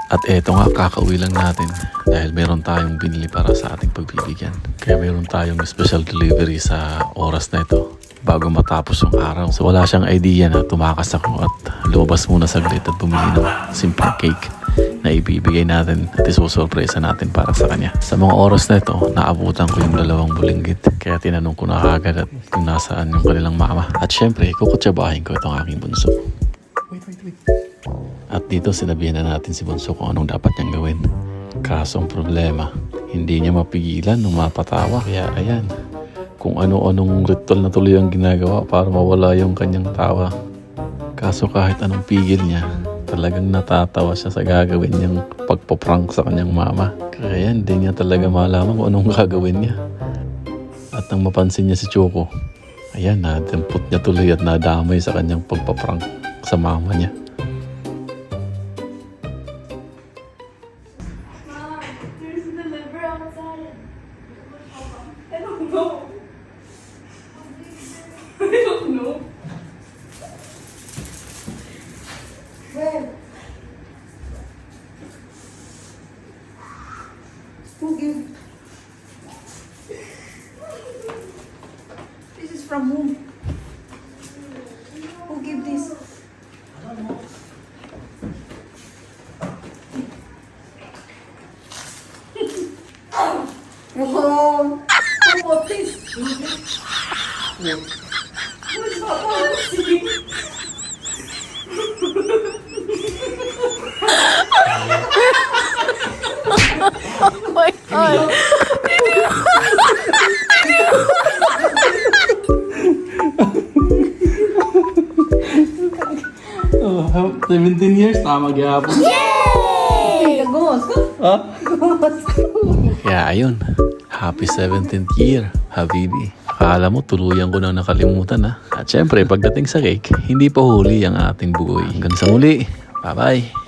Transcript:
At eto nga, kakauwi lang natin dahil meron tayong binili para sa ating pagbibigyan. Kaya meron tayong special delivery sa oras na ito bago matapos yung araw. So wala siyang idea na tumakas ako at lumabas muna saglit at bumili ng simple cake na ibibigay natin at isusurpresa natin para sa kanya. Sa mga oras na ito, naabutan ko yung 2 bulinggit. Kaya tinanong ko na agad at kung nasaan yung kanilang mama. At syempre, kukutsabahin ko itong aking bunso. Wait. At dito sinabihan na natin si bunso kung anong dapat niyang gawin. Kaso ang problema, hindi niya mapigilan nung mapatawa. Kaya ayan, kung ano-anong ritual na tuloy ang ginagawa para mawala yung kanyang tawa. Kaso kahit anong pigil niya, talagang natatawa siya sa gagawin niyang pagpaprank sa kanyang mama. Kaya hindi niya talaga malaman kung anong gagawin niya. At nang mapansin niya si Choco, ayan, nadampot niya tuloy at nadamay sa kanyang pagpaprank sa mama niya. There's a deliver outside. I don't know. I don't know. Where? Who give? This is from whom? Who give this? I don't know. Oh, who bought this? Who's Papa? Oh my God. 17 years, tama gyapon. Yay! Gumos ko? Ha? Gumos ko. Kaya ayun, happy 17th year, Habibi. Akala mo tuluyan ko nang nakalimutan ha. At syempre, pagdating sa cake, hindi pa huli ang ating buhay. Hanggang sa muli, bye-bye.